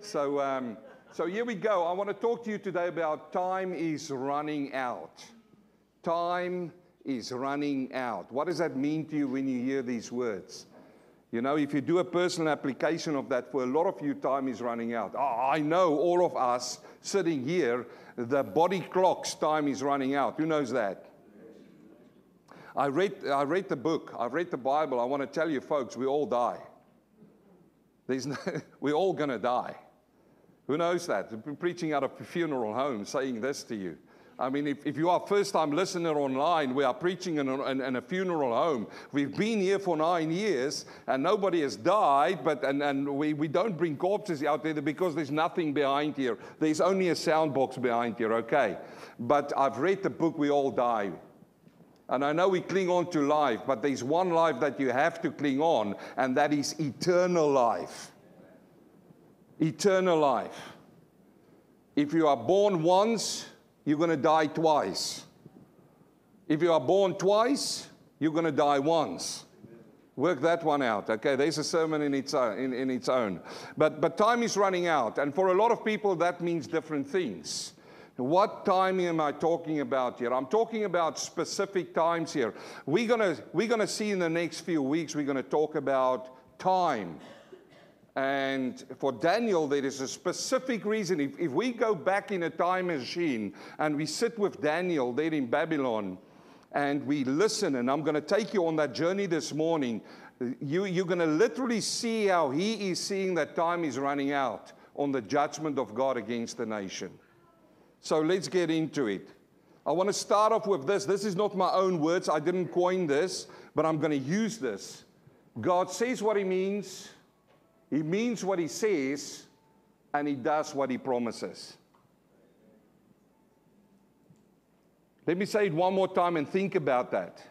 So here we go. I want to talk to you today about time is running out. Time is running out. What does that mean to you when you hear these words? You know, if you do a personal application of that, for a lot of you, time is running out. I know all of us sitting here, the body clock's time is running out. Who knows that? I read the book. I've read the Bible. I want to tell you, folks, we all die. We're all going to die. Who knows that? I've been preaching out of a funeral home saying this to you. I mean, if you are a first-time listener online, we are preaching in a funeral home. We've been here for 9 years, and nobody has died, and we don't bring corpses out there because there's nothing behind here. There's only a sound box behind here, okay? But I've read the book, we all die. And I know we cling on to life, but there's one life that you have to cling on, and that is eternal life. Eternal life. If you are born once, you're going to die twice. If you are born twice, you're going to die once. Work that one out, okay? There's a sermon in its own. But time is running out, and for a lot of people, that means different things. What time am I talking about here? I'm talking about specific times here. We're gonna see in the next few weeks, we're going to talk about time. And for Daniel, there is a specific reason. If we go back in a time machine and we sit with Daniel there in Babylon and we listen, and I'm going to take you on that journey this morning, you're going to literally see how he is seeing that time is running out on the judgment of God against the nation. So let's get into it. I want to start off with this. This is not my own words. I didn't coin this, but I'm going to use this. God says what he means what he says, and he does what he promises. Let me say it one more time and think about that.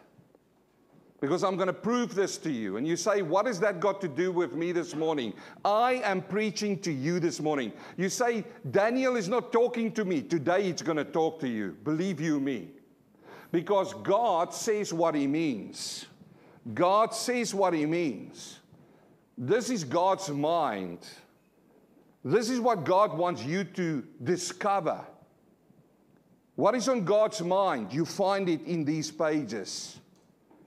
Because I'm going to prove this to you. And you say, what has that got to do with me this morning? I am preaching to you this morning. You say, Daniel is not talking to me. Today it's going to talk to you. Believe you me. Because God says what he means. God says what he means. This is God's mind. This is what God wants you to discover. What is on God's mind? You find it in these pages.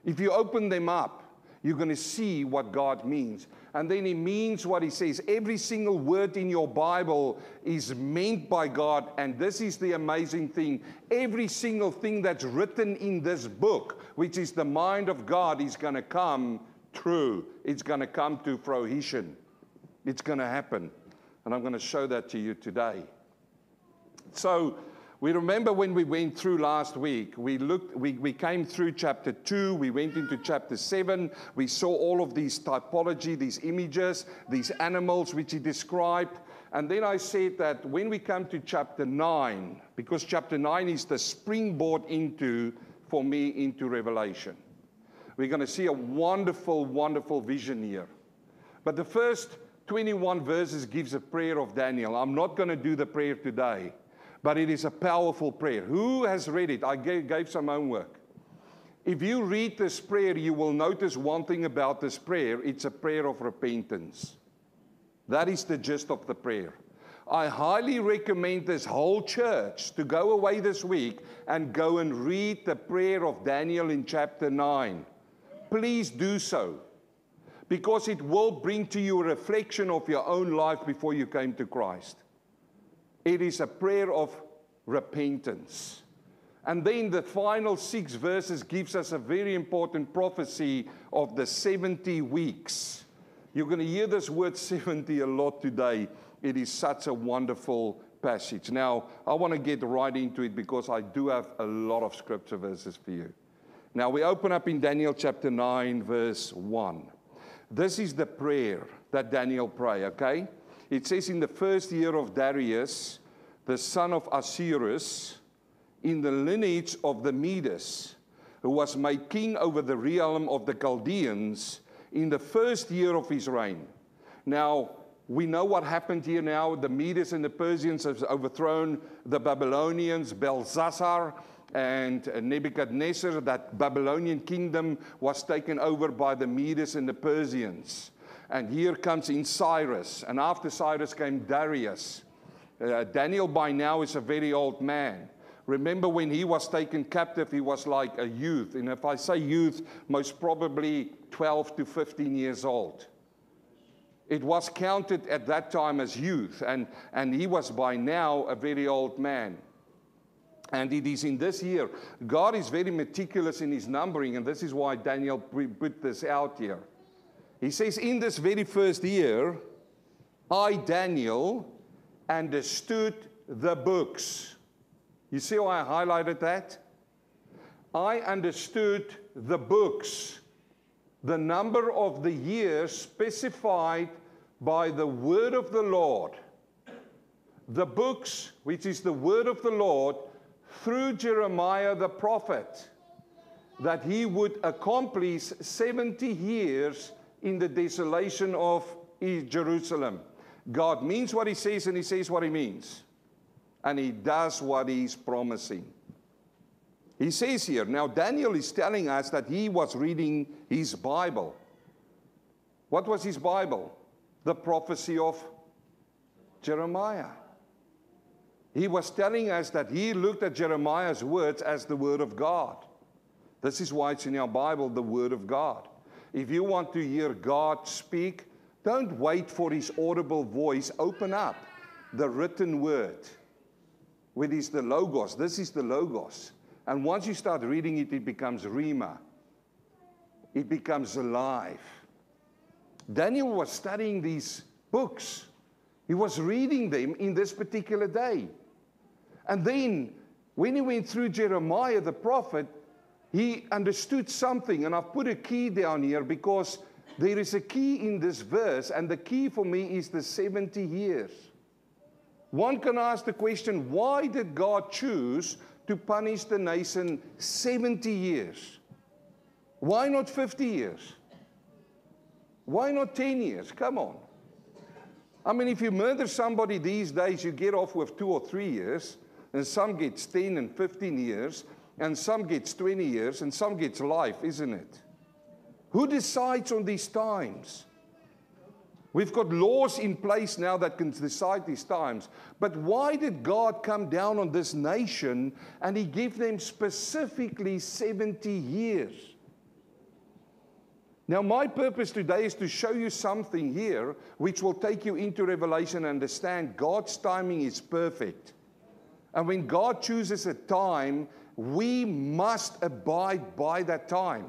If you open them up, you're going to see what God means. And then he means what he says. Every single word in your Bible is meant by God. And this is the amazing thing. Every single thing that's written in this book, which is the mind of God, is going to come true. It's going to come to fruition. It's going to happen. And I'm going to show that to you today. So, we remember when we went through last week, we came through chapter 2, we went into chapter 7, we saw all of these typology, these images, these animals which he described. And then I said that when we come to chapter 9, because chapter 9 is the springboard for me into Revelation. We're going to see a wonderful, wonderful vision here. But the first 21 verses gives a prayer of Daniel. I'm not going to do the prayer today. But it is a powerful prayer. Who has read it? I gave some homework. If you read this prayer, you will notice one thing about this prayer. It's a prayer of repentance. That is the gist of the prayer. I highly recommend this whole church to go away this week and go and read the prayer of Daniel in chapter 9. Please do so. Because it will bring to you a reflection of your own life before you came to Christ. It is a prayer of repentance. And then the final 6 verses gives us a very important prophecy of the 70 weeks. You're going to hear this word 70 a lot today. It is such a wonderful passage. Now, I want to get right into it because I do have a lot of scripture verses for you. Now, we open up in Daniel chapter 9, verse 1. This is the prayer that Daniel prayed, okay? It says, in the first year of Darius, the son of Ahasuerus, in the lineage of the Medes, who was made king over the realm of the Chaldeans, in the first year of his reign. Now, we know what happened here now. The Medes and the Persians have overthrown the Babylonians. Belshazzar and Nebuchadnezzar, that Babylonian kingdom, was taken over by the Medes and the Persians. And here comes in Cyrus. And after Cyrus came Darius. Daniel by now is a very old man. Remember when he was taken captive, he was like a youth. And if I say youth, most probably 12 to 15 years old. It was counted at that time as youth. And he was by now a very old man. And it is in this year. God is very meticulous in his numbering. And this is why Daniel put this out here. He says, in this very first year, I, Daniel, understood the books. You see why I highlighted that? I understood the books, the number of the years specified by the word of the Lord. The books, which is the word of the Lord, through Jeremiah the prophet, that he would accomplish 70 years in the desolation of Jerusalem. God means what he says, and he says what he means. And he does what he's promising. He says here, now Daniel is telling us that he was reading his Bible. What was his Bible? The prophecy of Jeremiah. He was telling us that he looked at Jeremiah's words as the word of God. This is why it's in our Bible, the word of God. If you want to hear God speak, don't wait for his audible voice. Open up the written word, which is the Logos. This is the Logos. And once you start reading it, it becomes Rhema. It becomes alive. Daniel was studying these books. He was reading them in this particular day. And then, when he went through Jeremiah the prophet, he understood something. And I've put a key down here because there is a key in this verse, and the key for me is the 70 years. One can ask the question, why did God choose to punish the nation 70 years? Why not 50 years? Why not 10 years? Come on. I mean, if you murder somebody these days, you get off with 2 or 3 years, and some gets 10 and 15 years, and some gets 20 years, and some gets life, isn't it? Who decides on these times? We've got laws in place now that can decide these times. But why did God come down on this nation and he gave them specifically 70 years? Now, my purpose today is to show you something here which will take you into Revelation and understand God's timing is perfect. And when God chooses a time, we must abide by that time.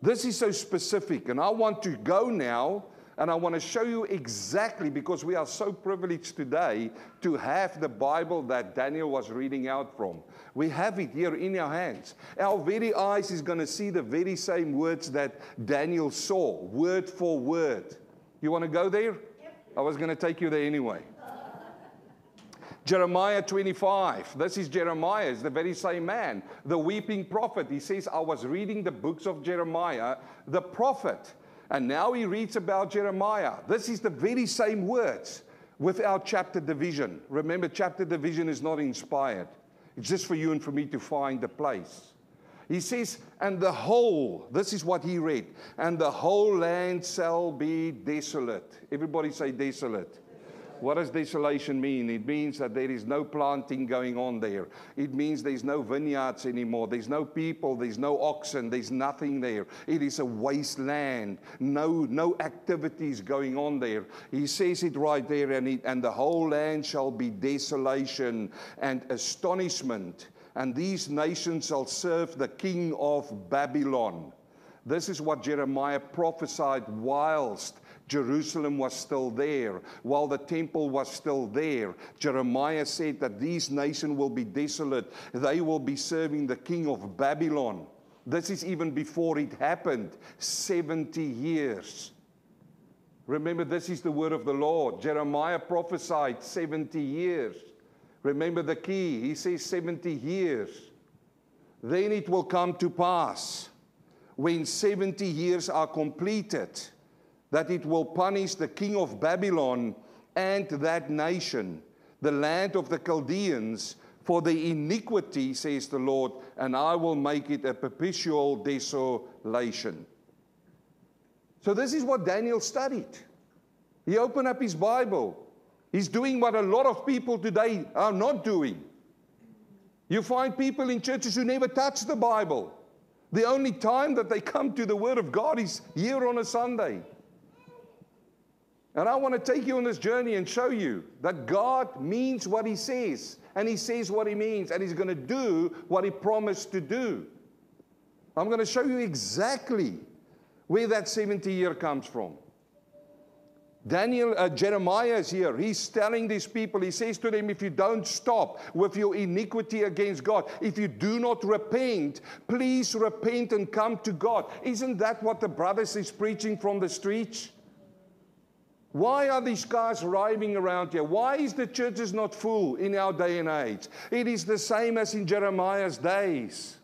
This is so specific, and I want to go now, and I want to show you exactly, because we are so privileged today to have the Bible that Daniel was reading out from. We have it here in our hands. Our very eyes is going to see the very same words that Daniel saw, word for word. You want to go there? Yep. I was going to take you there anyway. Jeremiah 25. This is Jeremiah. It's the very same man, the weeping prophet. He says, I was reading the books of Jeremiah, the prophet. And now he reads about Jeremiah. This is the very same words without chapter division. Remember, chapter division is not inspired. It's just for you and for me to find the place. He says, and the whole, this is what he read, and the whole land shall be desolate. Everybody say desolate. What does desolation mean? It means that there is no planting going on there. It means there's no vineyards anymore. There's no people. There's no oxen. There's nothing there. It is a wasteland. No activities going on there. He says it right there, and the whole land shall be desolation and astonishment. And these nations shall serve the king of Babylon. This is what Jeremiah prophesied whilst Jerusalem was still there, while the temple was still there. Jeremiah said that these nations will be desolate. They will be serving the king of Babylon. This is even before it happened, 70 years. Remember, this is the word of the Lord. Jeremiah prophesied 70 years. Remember the key. He says 70 years. Then it will come to pass, when 70 years are completed, that it will punish the king of Babylon and that nation, the land of the Chaldeans, for the iniquity, says the Lord, and I will make it a perpetual desolation. So this is what Daniel studied. He opened up his Bible. He's doing what a lot of people today are not doing. You find people in churches who never touch the Bible. The only time that they come to the Word of God is here on a Sunday. And I want to take you on this journey and show you that God means what He says. And He says what He means. And He's going to do what He promised to do. I'm going to show you exactly where that 70 year comes from. Jeremiah is here. He's telling these people, he says to them, if you don't stop with your iniquity against God, if you do not repent, please repent and come to God. Isn't that what the brothers is preaching from the streets? Why are these cars driving around here? Why is the churches not full in our day and age? It is the same as in Jeremiah's days.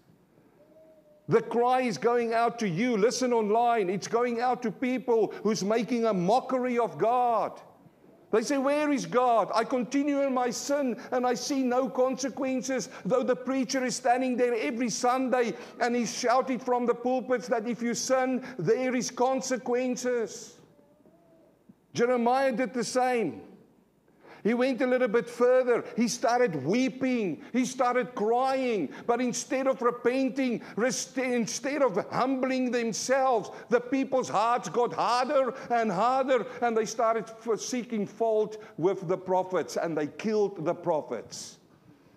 The cry is going out to you. Listen online. It's going out to people who's making a mockery of God. They say, where is God? I continue in my sin and I see no consequences. Though the preacher is standing there every Sunday and he's shouting from the pulpits that if you sin, there is consequences. Jeremiah did the same. He went a little bit further. He started weeping. He started crying. But instead of repenting, instead of humbling themselves, the people's hearts got harder and harder. And they started seeking fault with the prophets. And they killed the prophets.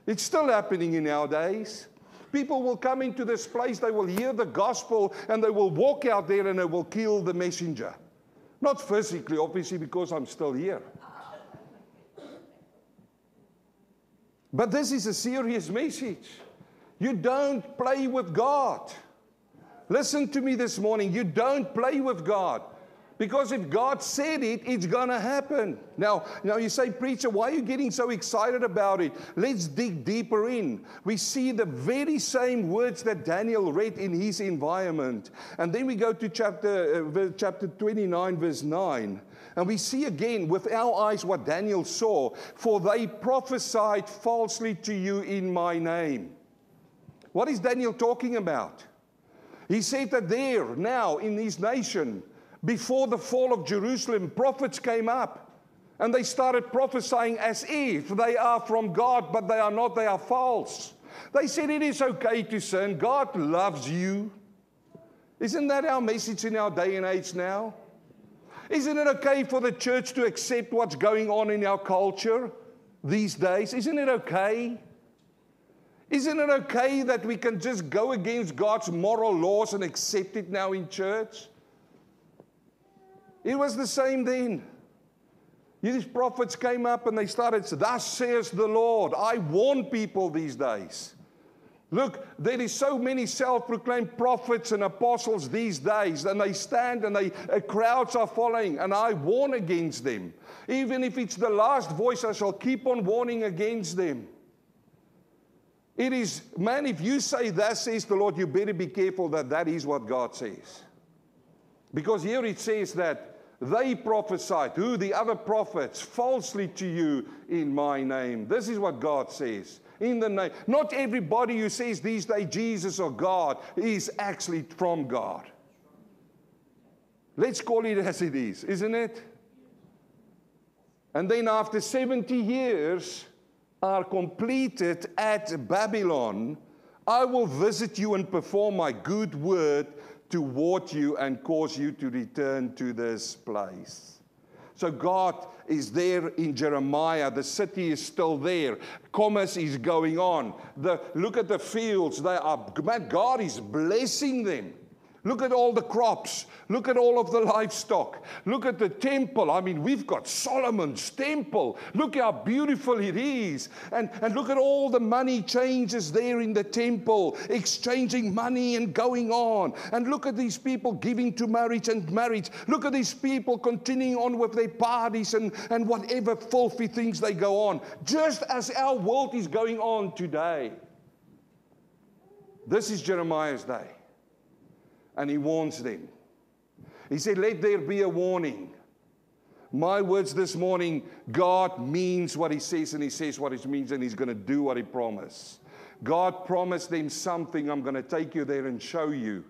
It's still happening in our days. People will come into this place. They will hear the gospel. And they will walk out there and they will kill the messenger. Not physically, obviously, because I'm still here. But this is a serious message. You don't play with God. Listen to me this morning. You don't play with God. Because if God said it, it's going to happen. Now you say, preacher, why are you getting so excited about it? Let's dig deeper in. We see the very same words that Daniel read in his environment. And then we go to chapter 29, verse 9. And we see again with our eyes what Daniel saw. For they prophesied falsely to you in my name. What is Daniel talking about? He said that there, now, in his nation, before the fall of Jerusalem, prophets came up. And they started prophesying as if they are from God, but they are not, they are false. They said it is okay to sin. God loves you. Isn't that our message in our day and age now? Isn't it okay for the church to accept what's going on in our culture these days? Isn't it okay? Isn't it okay that we can just go against God's moral laws and accept it now in church? It was the same then. These prophets came up and they started, thus says the Lord. I warn people these days. Look, there is so many self-proclaimed prophets and apostles these days, and they stand and crowds are following, and I warn against them. Even if it's the last voice, I shall keep on warning against them. It is, man, if you say, thus says the Lord, you better be careful that that is what God says. Because here it says that they prophesied, who the other prophets, falsely to you in my name. This is what God says. In the name. Not everybody who says these days Jesus or God is actually from God. Let's call it as it is, isn't it? And then after 70 years are completed at Babylon, I will visit you and perform my good word toward you and cause you to return to this place. So God is there in Jeremiah. The city is still there. Commerce is going on. Look at the fields. God is blessing them. Look at all the crops. Look at all of the livestock. Look at the temple. I mean, we've got Solomon's temple. Look how beautiful it is. And look at all the money changes there in the temple, exchanging money and going on. And look at these people giving to marriage and marriage. Look at these people continuing on with their parties and whatever filthy things they go on. Just as our world is going on today. This is Jeremiah's day. And he warns them. He said, let there be a warning. My words this morning, God means what he says and he says what he means and he's going to do what he promised. God promised them something. I'm going to take you there and show you.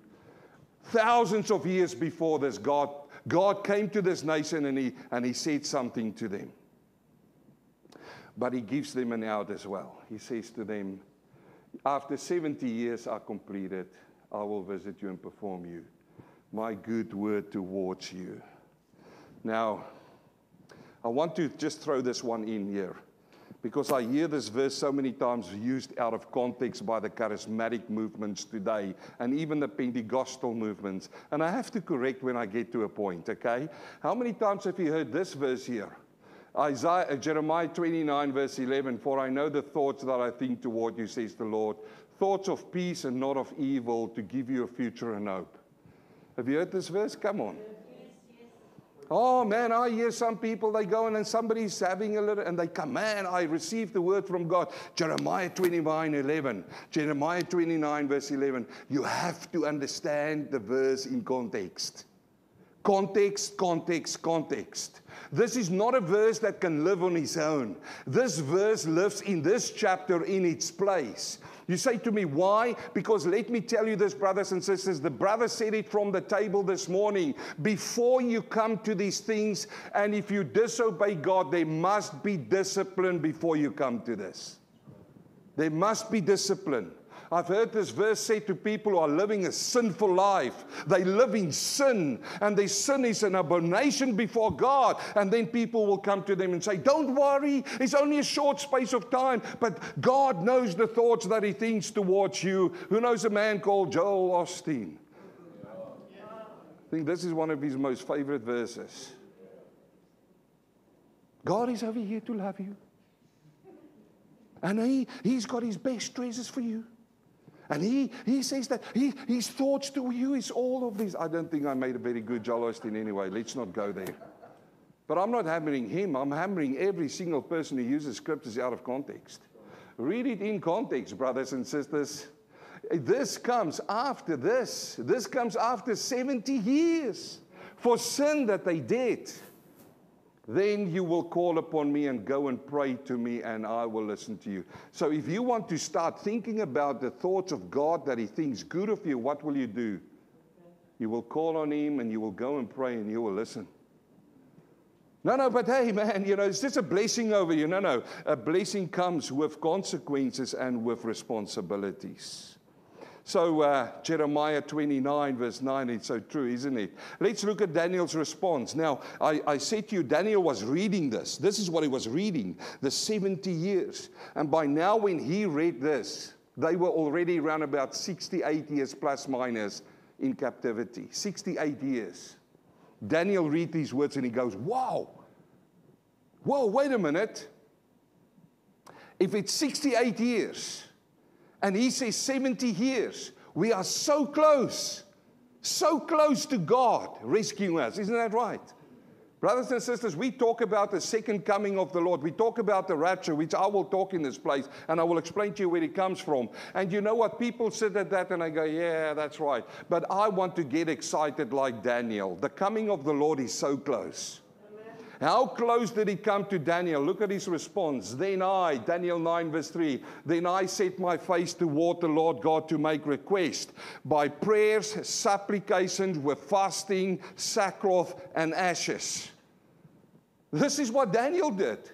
Thousands of years before this, God God came to this nation and he said something to them. But he gives them an out as well. He says to them, after 70 years are completed, I will visit you and perform you my good word towards you. Now, I want to just throw this one in here, because I hear this verse so many times used out of context by the charismatic movements today, and even the Pentecostal movements. And I have to correct when I get to a point, okay? How many times have you heard this verse here? Jeremiah 29, verse 11, for I know the thoughts that I think toward you, says the Lord, thoughts of peace and not of evil, to give you a future and hope. Have you heard this verse? Come on. Oh, man, I hear some people, they go in and somebody's having a little, and they come, man, I received the word from God. Jeremiah 29, 11. Jeremiah 29, verse 11. You have to understand the verse in context. Context, context, context. This is not a verse that can live on its own. This verse lives in this chapter in its place. You say to me, why? Because let me tell you this, brothers and sisters. The brother said it from the table this morning. Before you come to these things, and if you disobey God, there must be discipline before you come to this. There must be discipline. I've heard this verse said to people who are living a sinful life. They live in sin, and their sin is an abomination before God. And then people will come to them and say, don't worry, it's only a short space of time, but God knows the thoughts that he thinks towards you. Who knows a man called Joel Osteen? I think this is one of his most favorite verses. God is over here to love you. And he's got his best treasures for you. And he says that his thoughts to you is all of this. I don't think I made a very good Joel Osteen anyway. Let's not go there. But I'm not hammering him. I'm hammering every single person who uses scriptures out of context. Read it in context, brothers and sisters. This comes after this. This comes after 70 years for sin that they did. Then you will call upon me and go and pray to me, and I will listen to you. So if you want to start thinking about the thoughts of God that he thinks good of you, what will you do? You will call on him, and you will go and pray, and you will listen. No, but hey, man, it's just a blessing over you. No. A blessing comes with consequences and with responsibilities. So Jeremiah 29, verse 9, it's so true, isn't it? Let's look at Daniel's response. Now, I said to you, Daniel was reading this. This is what he was reading, the 70 years. And by now, when he read this, they were already around about 68 years plus minus in captivity. 68 years. Daniel reads these words and he goes, wow. Whoa, wait a minute. If it's 68 years... and he says 70 years. We are so close to God rescuing us. Isn't that right? Brothers and sisters, we talk about the second coming of the Lord. We talk about the rapture, which I will talk in this place, and I will explain to you where it comes from. And you know what? People sit at that and I go, yeah, that's right. But I want to get excited like Daniel. The coming of the Lord is so close. How close did he come to Daniel? Look at his response. Then I, Daniel 9 verse 3, then I set my face toward the Lord God to make request by prayers, supplications, with fasting, sackcloth, and ashes. This is what Daniel did.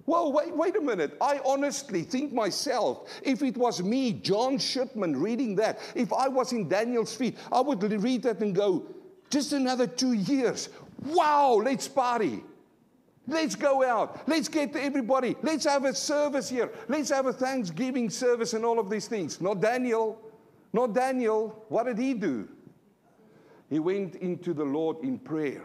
Well, wait a minute. I honestly think myself, if it was me, John Shipman, reading that, if I was in Daniel's feet, I would read that and go, just another 2 years. Wow, let's party. Let's go out. Let's get everybody. Let's have a service here. Let's have a Thanksgiving service and all of these things. Not Daniel. Not Daniel. What did he do? He went into the Lord in prayer.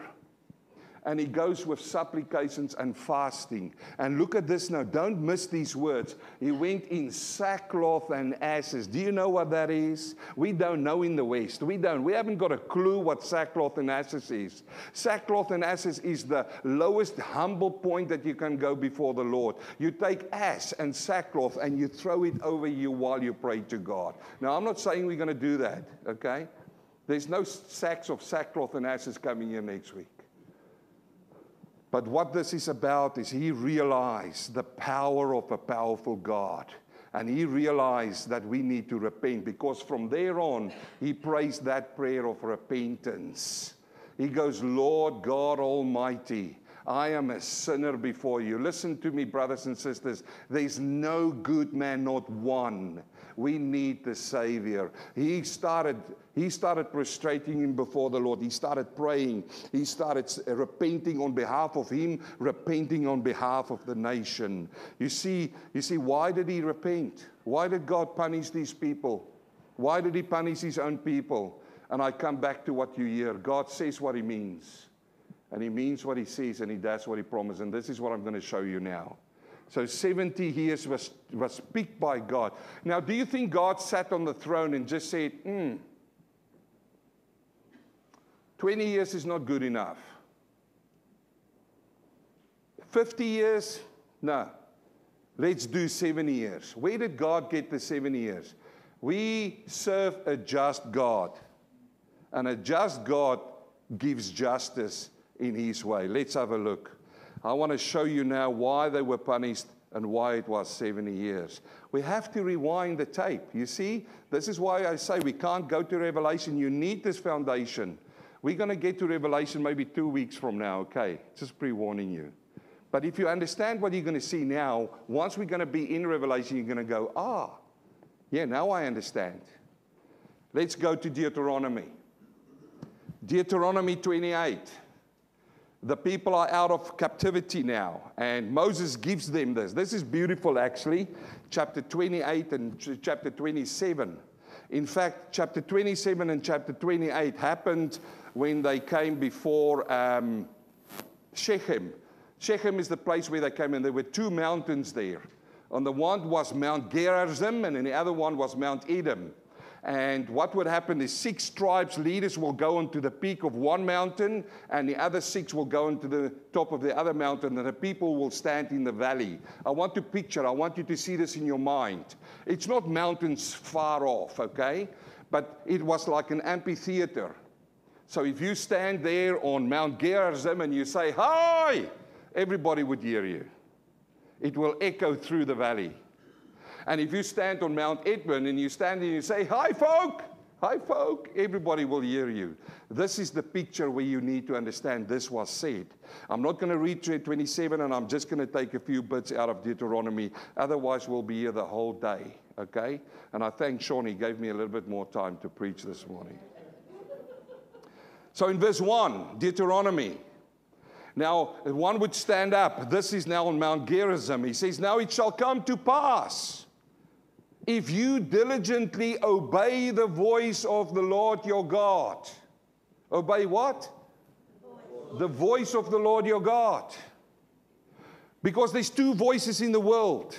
And he goes with supplications and fasting. And look at this now. Don't miss these words. He went in sackcloth and ashes. Do you know what that is? We don't know in the West. We don't. We haven't got a clue what sackcloth and ashes is. Sackcloth and ashes is the lowest humble point that you can go before the Lord. You take ash and sackcloth and you throw it over you while you pray to God. Now, I'm not saying we're going to do that, okay? There's no sacks of sackcloth and ashes coming here next week. But what this is about is he realized the power of a powerful God. And he realized that we need to repent, because from there on, he prays that prayer of repentance. He goes, Lord God Almighty, I am a sinner before you. Listen to me, brothers and sisters. There's no good man, not one. We need the Savior. He started prostrating him before the Lord. He started praying. He started repenting on behalf of him, repenting on behalf of the nation. You see, why did he repent? Why did God punish these people? Why did he punish his own people? And I come back to what you hear. God says what he means. And he means what he says, and he does what he promised. And this is what I'm going to show you now. So 70 years was picked by God. Now, do you think God sat on the throne and just said, 20 years is not good enough? 50 years? No. Let's do 70 years. Where did God get the 70 years? We serve a just God. And a just God gives justice in his way. Let's have a look. I want to show you now why they were punished and why it was 70 years. We have to rewind the tape. You see, this is why I say we can't go to Revelation. You need this foundation. We're going to get to Revelation maybe 2 weeks from now, okay? Just pre-warning you. But if you understand what you're going to see now, once we're going to be in Revelation, you're going to go, yeah, now I understand. Let's go to Deuteronomy. Deuteronomy 28. The people are out of captivity now, and Moses gives them this. This is beautiful, actually, chapter 28 and chapter 27. In fact, chapter 27 and chapter 28 happened when they came before Shechem. Shechem is the place where they came, and there were two mountains there. On the one was Mount Gerizim, and in the other one was Mount Edom. And what would happen is 6 tribes leaders will go onto the peak of one mountain, and the other 6 will go into the top of the other mountain, and the people will stand in the valley. I want you to see this in your mind. It's not mountains far off, okay? But it was like an amphitheater. So if you stand there on Mount Gerizim and you say, "Hi!" everybody would hear you. It will echo through the valley. And if you stand on Mount Edmund and you stand there and you say, "Hi, folk," everybody will hear you. This is the picture where you need to understand this was said. I'm not going to read 27, and I'm just going to take a few bits out of Deuteronomy. Otherwise, we'll be here the whole day, okay? And I thank Sean, he gave me a little bit more time to preach this morning. So in verse 1, Deuteronomy. Now, one would stand up. This is now on Mount Gerizim. He says, "Now it shall come to pass, if you diligently obey the voice of the Lord your God." Obey what? The voice of the Lord your God. Because there's 2 voices in the world.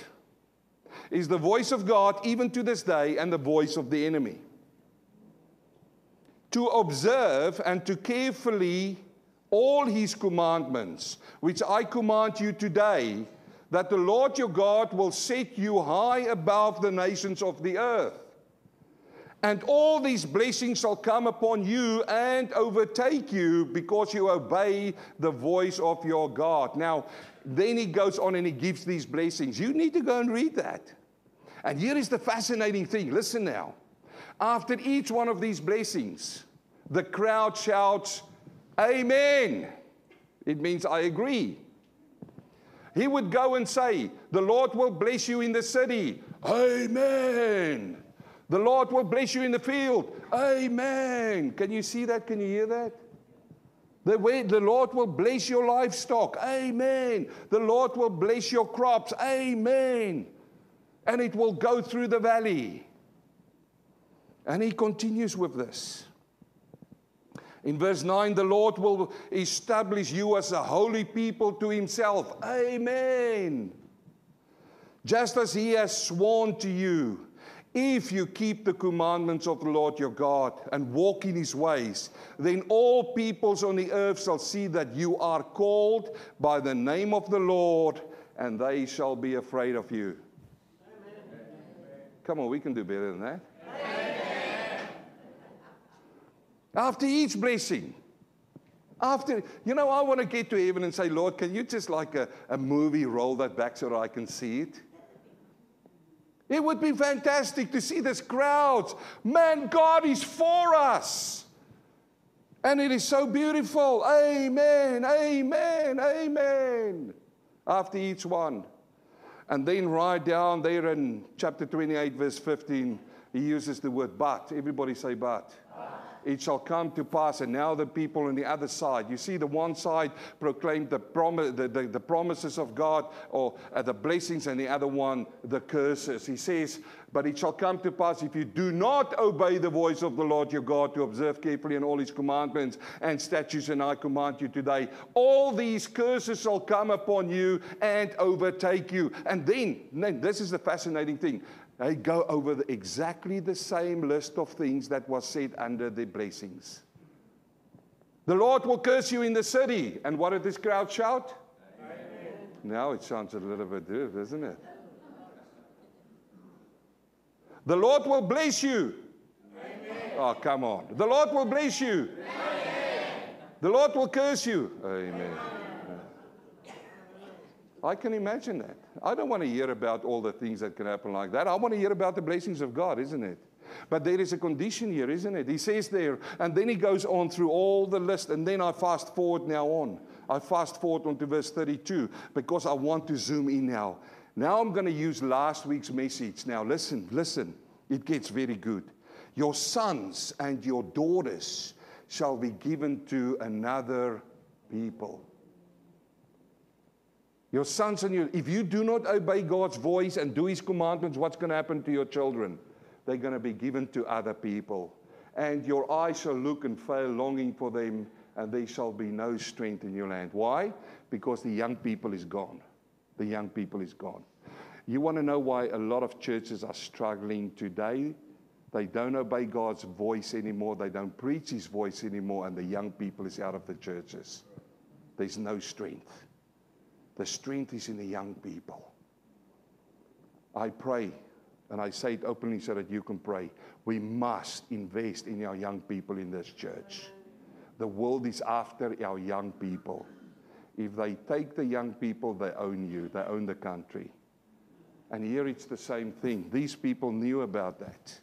Is the voice of God, even to this day, and the voice of the enemy. To observe and to carefully all his commandments, which I command you today, that the Lord your God will set you high above the nations of the earth. And all these blessings shall come upon you and overtake you because you obey the voice of your God. Now, then he goes on and he gives these blessings. You need to go and read that. And here is the fascinating thing. Listen now. After each one of these blessings, the crowd shouts, "Amen." It means I agree. He would go and say, "The Lord will bless you in the city." Amen. "The Lord will bless you in the field." Amen. Can you see that? Can you hear that? The Lord will bless your livestock. Amen. The Lord will bless your crops. Amen. And it will go through the valley. And he continues with this. In verse 9, "The Lord will establish you as a holy people to himself." Amen. "Just as he has sworn to you, if you keep the commandments of the Lord your God and walk in his ways, then all peoples on the earth shall see that you are called by the name of the Lord, and they shall be afraid of you." Amen. Come on, we can do better than that. Amen. After each blessing, I want to get to heaven and say, "Lord, can you just like a movie roll that back so that I can see it?" It would be fantastic to see this crowd. Man, God is for us. And it is so beautiful. Amen, amen, amen. After each one. And then right down there in chapter 28, verse 15, he uses the word but. Everybody say but. It shall come to pass, and now the people on the other side. You see, the one side proclaimed the promises of God, or the blessings, and the other one, the curses. He says, but it shall come to pass, if you do not obey the voice of the Lord your God, to observe carefully in all his commandments and statutes, and I command you today, all these curses shall come upon you and overtake you. And then this is the fascinating thing. They go over exactly the same list of things that was said under the blessings. The Lord will curse you in the city. And what did this crowd shout? Amen. Now it sounds a little bit deaf, isn't it? The Lord will bless you. Amen. Oh, come on. The Lord will bless you. Amen. The Lord will curse you. Amen. I can imagine that. I don't want to hear about all the things that can happen like that. I want to hear about the blessings of God, isn't it? But there is a condition here, isn't it? He says there, and then he goes on through all the list, and then I fast forward now on. I fast forward on to verse 32, because I want to zoom in now. Now I'm going to use last week's message. Now listen, it gets very good. Your sons and your daughters shall be given to another people. Your sons and if you do not obey God's voice and do his commandments, what's going to happen to your children? They're going to be given to other people. And your eyes shall look and fail, longing for them, and there shall be no strength in your land. Why? Because the young people is gone. The young people is gone. You want to know why a lot of churches are struggling today? They don't obey God's voice anymore. They don't preach his voice anymore, and the young people is out of the churches. There's no strength. The strength is in the young people. I pray, and I say it openly so that you can pray. We must invest in our young people in this church. The world is after our young people. If they take the young people, they own you. They own the country. And here it's the same thing. These people knew about that.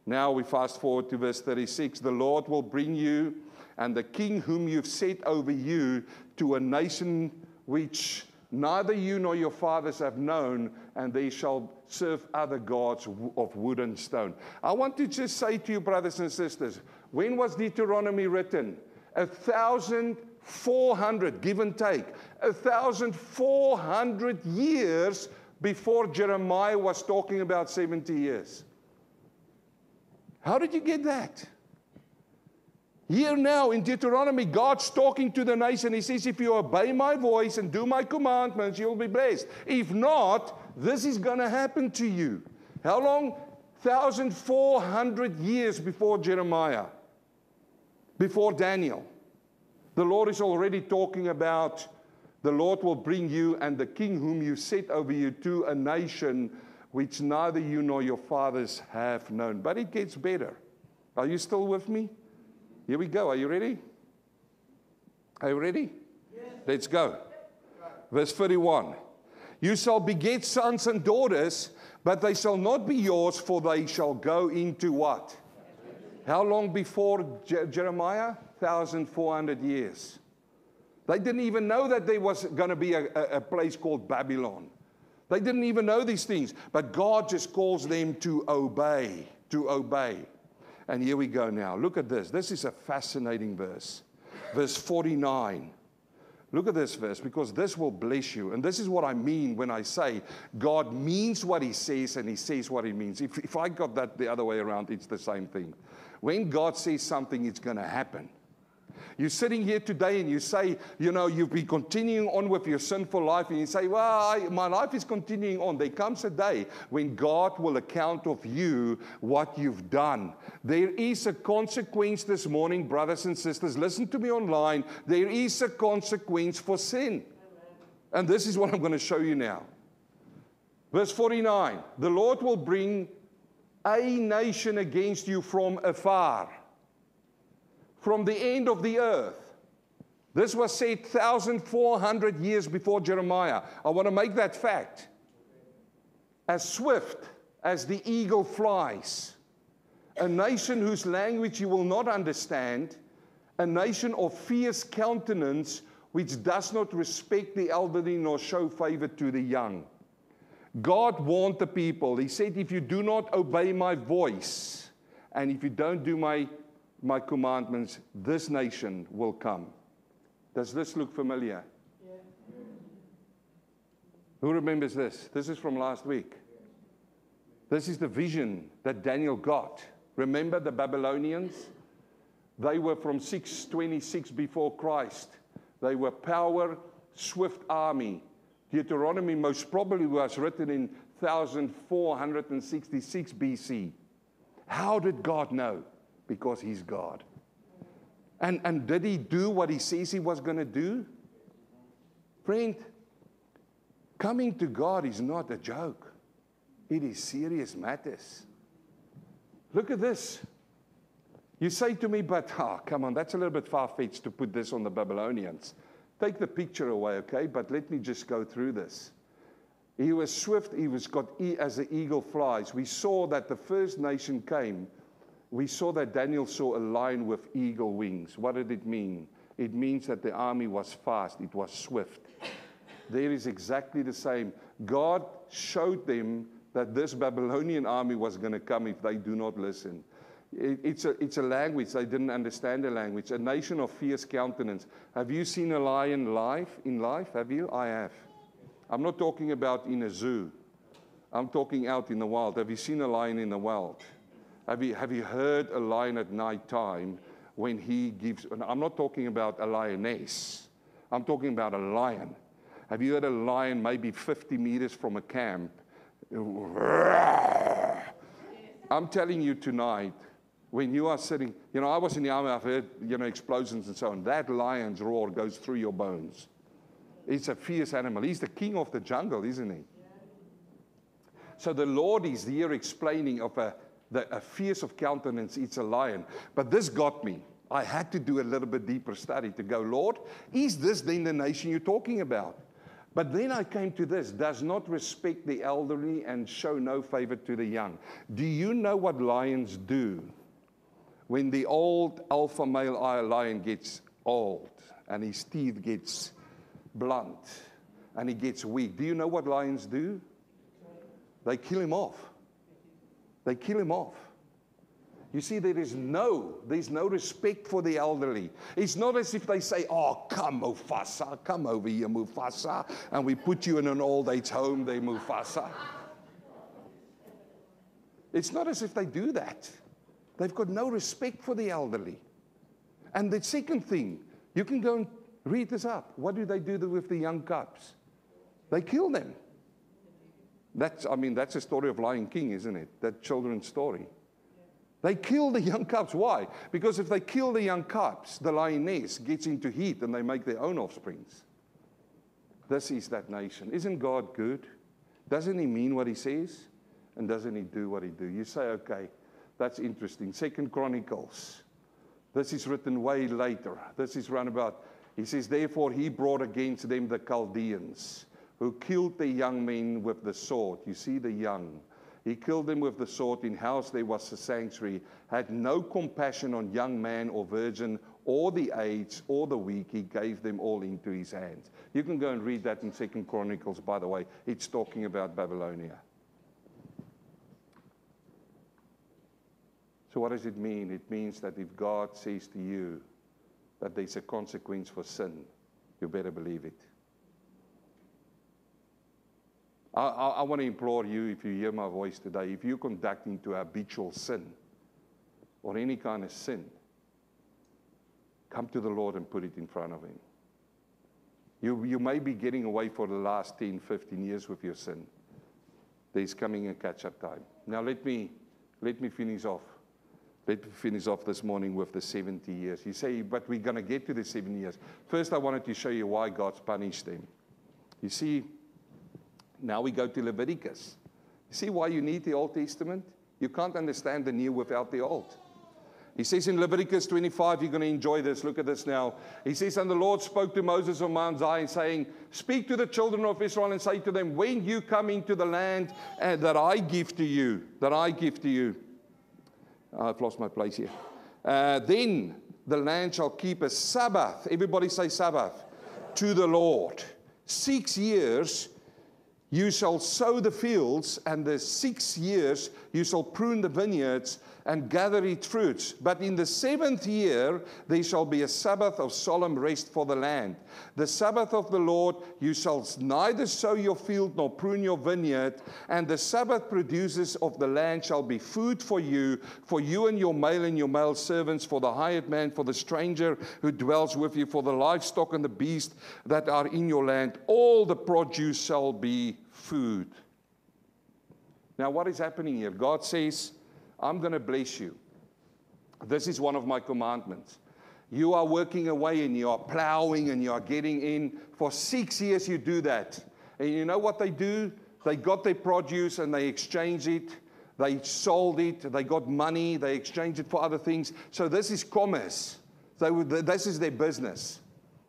Now we fast forward to verse 36. The Lord will bring you and the king whom you've set over you to a nation which neither you nor your fathers have known, and they shall serve other gods of wood and stone. I want to just say to you, brothers and sisters, when was Deuteronomy written? 1,400, give and take, 1,400 years before Jeremiah was talking about 70 years. How did you get that? Here now in Deuteronomy, God's talking to the nation. He says, if you obey my voice and do my commandments, you'll be blessed. If not, this is going to happen to you. How long? 1,400 years before Jeremiah, before Daniel. The Lord is already talking about the Lord will bring you and the king whom you set over you to a nation which neither you nor your fathers have known. But it gets better. Are you still with me? Here we go. Are you ready? Are you ready? Yes. Let's go. Verse 31. You shall beget sons and daughters, but they shall not be yours, for they shall go into what? How long before Jeremiah? 1,400 years. They didn't even know that there was going to be a place called Babylon. They didn't even know these things. But God just calls them to obey. To obey. And here we go now. Look at this. This is a fascinating verse. Verse 49. Look at this verse, because this will bless you. And this is what I mean when I say God means what he says and he says what he means. If I got that the other way around, it's the same thing. When God says something, it's going to happen. You're sitting here today and you say, you know, you've been continuing on with your sinful life, and you say, well, my life is continuing on. There comes a day when God will account of you what you've done. There is a consequence this morning, brothers and sisters. Listen to me online. There is a consequence for sin. And this is what I'm going to show you now. Verse 49, the Lord will bring a nation against you from afar, from the end of the earth. This was said 1,400 years before Jeremiah. I want to make that fact. As swift as the eagle flies, a nation whose language you will not understand, a nation of fierce countenance, which does not respect the elderly nor show favor to the young. God warned the people. He said, if you do not obey my voice, and if you don't do my commandments, this nation will come. Does this look familiar? Yeah. Who remembers this? This is from last week. This is the vision that Daniel got. Remember the Babylonians? They were from 626 before Christ. They were power, swift army. Deuteronomy most probably was written in 1466 BC. How did God know? Because he's God. And did he do what he says he was going to do? Friend, coming to God is not a joke. It is serious matters. Look at this. You say to me, but, come on, that's a little bit far-fetched to put this on the Babylonians. Take the picture away, okay? But let me just go through this. He was swift. He was got as the eagle flies. We saw that the first nation came. We saw that Daniel saw a lion with eagle wings. What did it mean? It means that the army was fast. It was swift. There is exactly the same. God showed them that this Babylonian army was going to come if they do not listen. It's a language. They didn't understand the language. A nation of fierce countenance. Have you seen a lion live in life? Have you? I have. I'm not talking about in a zoo. I'm talking out in the wild. Have you seen a lion in the wild? Have you heard a lion at night time when he gives? I'm not talking about a lioness. I'm talking about a lion. Have you heard a lion maybe 50 meters from a camp? I'm telling you tonight, when you are sitting, I was in the army, I've heard, explosions and so on. That lion's roar goes through your bones. It's a fierce animal. He's the king of the jungle, isn't he? So the Lord is here explaining of a fierce of countenance. It's a lion. But this got me. I had to do a little bit deeper study to go, Lord, is this then the nation you're talking about? But then I came to this, does not respect the elderly and show no favor to the young. Do you know what lions do when the old alpha male lion gets old and his teeth gets blunt and he gets weak? Do you know what lions do? They kill him off. They kill him off. You see, there's no respect for the elderly. It's not as if they say, oh, come, Mufasa, come over here, Mufasa, and we put you in an old age home there, Mufasa. It's not as if they do that. They've got no respect for the elderly. And the second thing, you can go and read this up. What do they do with the young cubs? They kill them. That's a story of Lion King, isn't it? That children's story. They kill the young cubs. Why? Because if they kill the young cubs, the lioness gets into heat and they make their own offsprings. This is that nation. Isn't God good? Doesn't he mean what he says? And doesn't he do what he do? You say, okay, that's interesting. 2 Chronicles. This is written way later. This is round about, he says, therefore he brought against them the Chaldeans, who killed the young men with the sword. You see the young. He killed them with the sword. In house there was a sanctuary. Had no compassion on young man or virgin or the aged or the weak. He gave them all into his hands. You can go and read that in 2 Chronicles, by the way. It's talking about Babylonia. So what does it mean? It means that if God says to you that there's a consequence for sin, you better believe it. I want to implore you, if you hear my voice today, if you're conducting to habitual sin or any kind of sin, come to the Lord and put it in front of him. You may be getting away for the last 10, 15 years with your sin. There's coming a catch-up time. Now let me finish off. Let me finish off this morning with the 70 years. You say, but we're going to get to the 7 years. First, I wanted to show you why God's punished them. You see, now we go to Leviticus. You see why you need the Old Testament? You can't understand the new without the Old. He says in Leviticus 25, you're going to enjoy this. Look at this now. He says, and the Lord spoke to Moses on Mount Zion, saying, speak to the children of Israel and say to them, when you come into the land that I give to you, I've lost my place here. Then the land shall keep a Sabbath. Everybody say Sabbath. To the Lord. 6 years you shall sow the fields, and the 6 years you shall prune the vineyards and gather its fruits. But in the 7th year there shall be a Sabbath of solemn rest for the land. The Sabbath of the Lord, you shall neither sow your field nor prune your vineyard, and the Sabbath produces of the land shall be food for you and your male servants, for the hired man, for the stranger who dwells with you, for the livestock and the beasts that are in your land. All the produce shall be food. Now what is happening here? God says, I'm going to bless you. This is one of my commandments. You are working away and you are plowing and you are getting in. For 6 years you do that. And you know what they do? They got their produce and they exchange it. They sold it. They got money. They exchanged it for other things. So this is commerce. This is their business.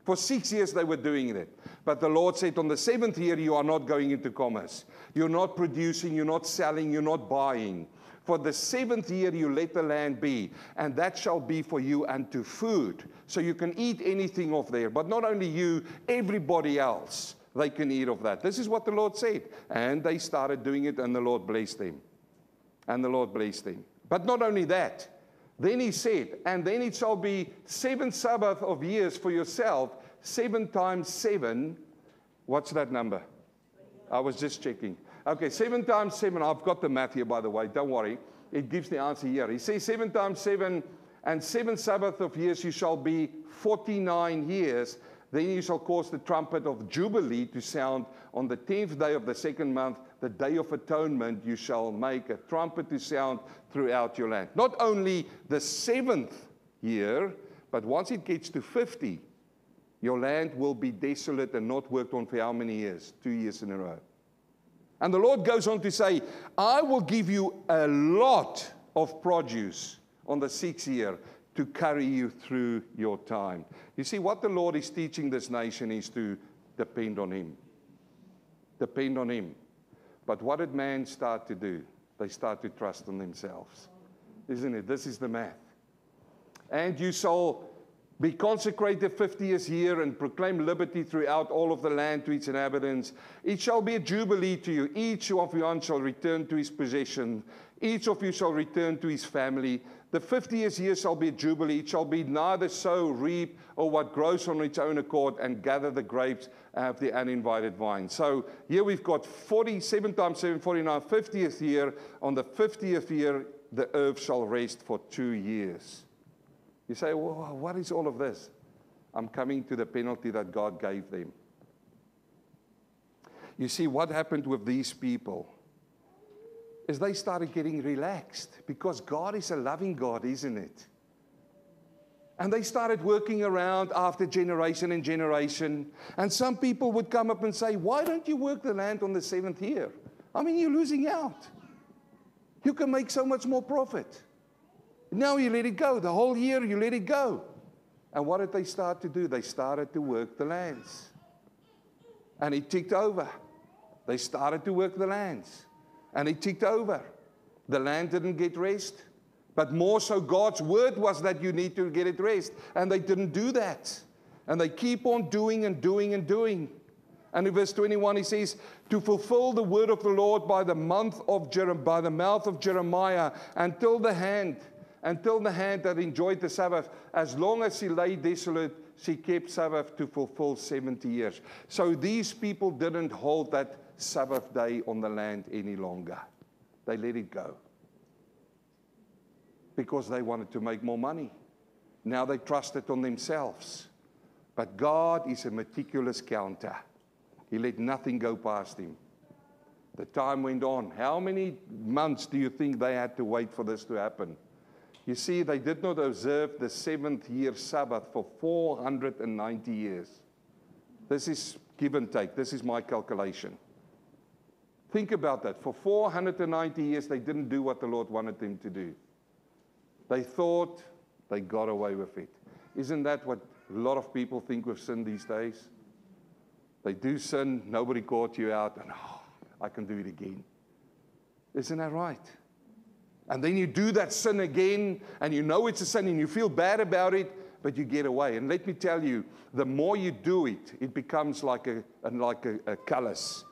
For 6 years they were doing it. But the Lord said, on the 7th year you are not going into commerce. You're not producing. You're not selling. You're not buying. For the 7th year you let the land be, and that shall be for you unto food. So you can eat anything off there. But not only you, everybody else, they can eat of that. This is what the Lord said. And they started doing it, and the Lord blessed them. And the Lord blessed them. But not only that, then he said, and then it shall be 7 Sabbath of years for yourself, 7 times 7. What's that number? I was just checking. Okay, 7 times 7, I've got the math here, by the way, don't worry. It gives the answer here. He says 7 times 7, and 7 Sabbath of years you shall be 49 years. Then you shall cause the trumpet of Jubilee to sound on the 10th day of the 2nd month, the day of atonement. You shall make a trumpet to sound throughout your land. Not only the 7th year, but once it gets to 50, your land will be desolate and not worked on for how many years? 2 years in a row. And the Lord goes on to say, I will give you a lot of produce on the 6th year to carry you through your time. You see, what the Lord is teaching this nation is to depend on Him. Depend on Him. But what did man start to do? They start to trust in themselves. Isn't it? This is the math. And you shall be consecrated 50th year and proclaim liberty throughout all of the land to its inhabitants. It shall be a jubilee to you. Each of you shall return to his possession. Each of you shall return to his family. The 50th year shall be a jubilee. It shall be neither sow, reap, or what grows on its own accord, and gather the grapes of the uninvited vine. So here we've got 47 times 7, 49, 50th year. On the 50th year, the earth shall rest for 2 years. You say, well, what is all of this? I'm coming to the penalty that God gave them. You see, what happened with these people is they started getting relaxed, because God is a loving God, isn't it? And they started working around after generation and generation. And some people would come up and say, why don't you work the land on the 7th year? I mean, you're losing out. You can make so much more profit. Now you let it go. The whole year you let it go. And what did they start to do? They started to work the lands. And it ticked over. They started to work the lands. And it ticked over. The land didn't get rest. But more so, God's word was that you need to get it rest. And they didn't do that. And they keep on doing and doing and doing. And in verse 21 he says, to fulfill the word of the Lord by the mouth of Jeremiah, until the hand that enjoyed the Sabbath, as long as she lay desolate, she kept Sabbath to fulfill 70 years. So these people didn't hold that Sabbath day on the land any longer. They let it go. Because they wanted to make more money. Now they trusted on themselves. But God is a meticulous counter. He let nothing go past him. The time went on. How many months do you think they had to wait for this to happen? You see, they did not observe the 7th year Sabbath for 490 years. This is give and take. This is my calculation. Think about that. For 490 years, they didn't do what the Lord wanted them to do. They thought they got away with it. Isn't that what a lot of people think with sin these days? They do sin, nobody caught you out, and I can do it again. Isn't that right? And then you do that sin again, and you know it's a sin, and you feel bad about it, but you get away. And let me tell you, the more you do it, it becomes like a callus.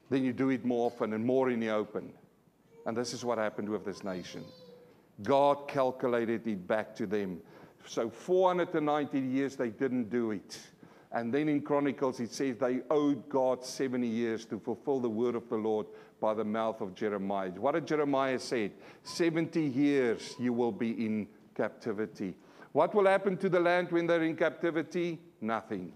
Then you do it more often and more in the open. And this is what happened with this nation. God calculated it back to them. So 490 years they didn't do it. And then in Chronicles it says they owed God 70 years to fulfill the word of the Lord by the mouth of Jeremiah. What did Jeremiah say? 70 years you will be in captivity. What will happen to the land when they're in captivity? Nothing.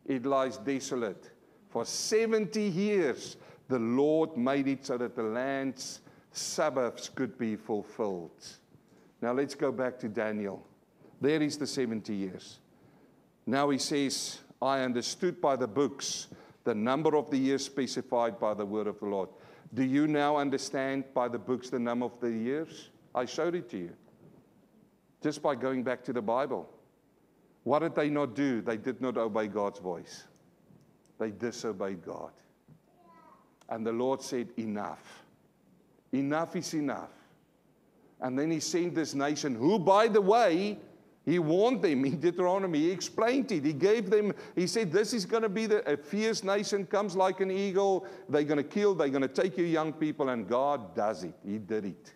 It lies desolate. For 70 years, the Lord made it so that the land's Sabbaths could be fulfilled. Now let's go back to Daniel. There is the 70 years. Now he says, I understood by the books the number of the years specified by the word of the Lord. Do you now understand by the books the number of the years? I showed it to you. Just by going back to the Bible. What did they not do? They did not obey God's voice. They disobeyed God. And the Lord said, enough. Enough is enough. And then he sent this nation, who, by the way, he warned them in Deuteronomy. He explained it. He gave them, he said, this is going to be a fierce nation, comes like an eagle. They're going to kill, they're going to take your young people. And God does it. He did it.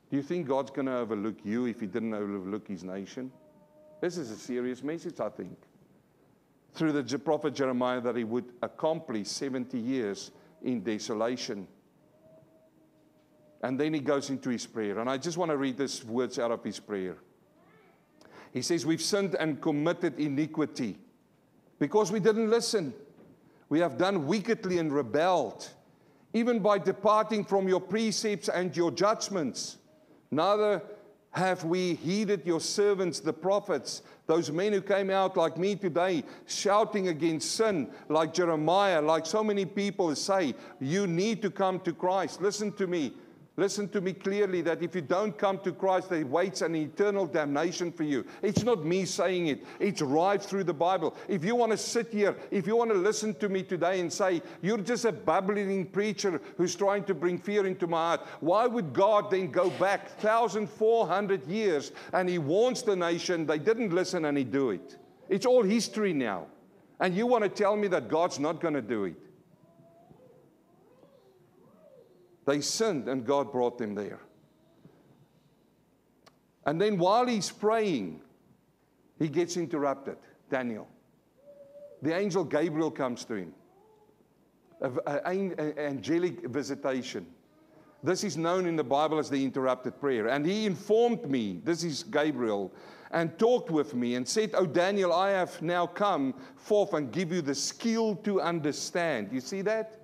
Do you think God's going to overlook you if he didn't overlook his nation? This is a serious message, I think. Through the prophet Jeremiah, that he would accomplish 70 years in desolation. And then he goes into his prayer. And I just want to read these words out of his prayer. He says, we've sinned and committed iniquity because we didn't listen. We have done wickedly and rebelled, even by departing from your precepts and your judgments. Neither have we heeded your servants, the prophets, those men who came out like me today, shouting against sin, like Jeremiah, like so many people say, you need to come to Christ. Listen to me. Listen to me clearly, that if you don't come to Christ, there waits an eternal damnation for you. It's not me saying it. It's right through the Bible. If you want to sit here, if you want to listen to me today and say, you're just a babbling preacher who's trying to bring fear into my heart, why would God then go back 1,400 years and he warns the nation, they didn't listen and he do it? It's all history now. And you want to tell me that God's not going to do it? They sinned and God brought them there. And then while he's praying, he gets interrupted. Daniel. The angel Gabriel comes to him. An angelic visitation. This is known in the Bible as the interrupted prayer. And he informed me, this is Gabriel, and talked with me and said, oh Daniel, I have now come forth and give you the skill to understand. You see that?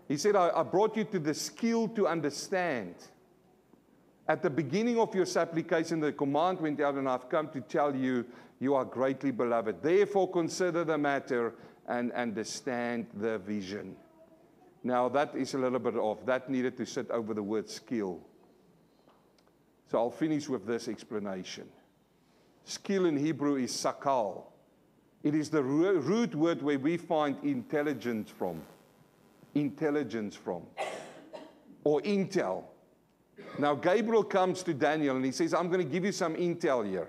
He said, I brought you to the skill to understand. At the beginning of your supplication, the command went out, and I've come to tell you, you are greatly beloved. Therefore, consider the matter and understand the vision. Now, that is a little bit off. That needed to sit over the word skill. So I'll finish with this explanation. Skill in Hebrew is sakal. It is the root word where we find intelligence from. Or intel. Now Gabriel comes to Daniel and he says, I'm going to give you some intel here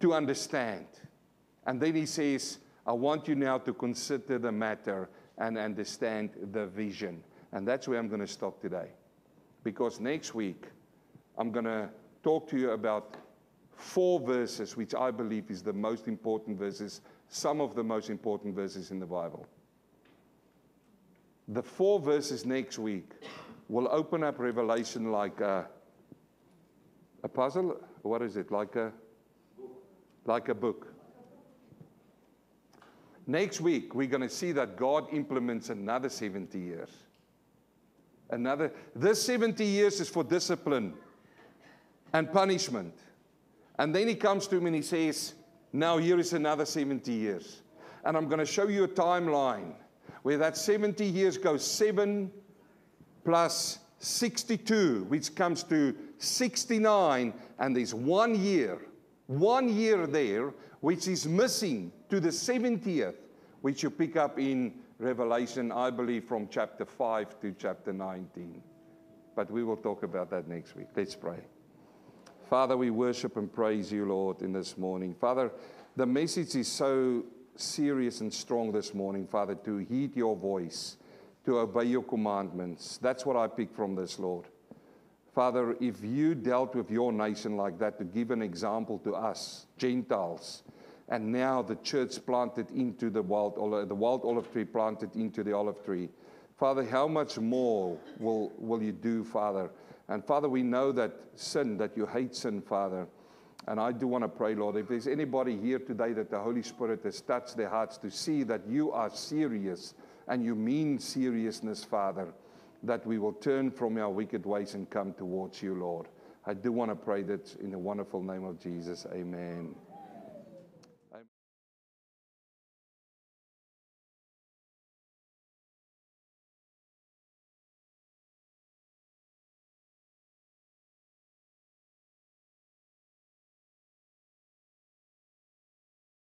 to understand. And then he says, I want you now to consider the matter and understand the vision. And that's where I'm going to stop today. Because next week, I'm going to talk to you about 4 verses, which I believe is the most important verses, some of the most important verses in the Bible. The 4 verses next week will open up Revelation like a puzzle. What is it? Like a book. Next week, we're going to see that God implements another 70 years. This 70 years is for discipline and punishment. And then he comes to him and he says, now here is another 70 years. And I'm going to show you a timeline where that 70 years goes 7 plus 62, which comes to 69, and there's 1 year there, which is missing to the 70th, which you pick up in Revelation, I believe, from chapter 5 to chapter 19. But we will talk about that next week. Let's pray. Father, we worship and praise you, Lord, in this morning. Father, the message is so serious and strong this morning, Father, to heed your voice, to obey your commandments. That's what I pick from this, Lord. Father, if you dealt with your nation like that to give an example to us, Gentiles, and now the church planted into the wild olive tree planted into the olive tree, Father, how much more will you do, Father? And Father, we know that sin, that you hate sin, Father. And I do want to pray, Lord, if there's anybody here today that the Holy Spirit has touched their hearts to see that you are serious and you mean seriousness, Father, that we will turn from our wicked ways and come towards you, Lord. I do want to pray that in the wonderful name of Jesus. Amen.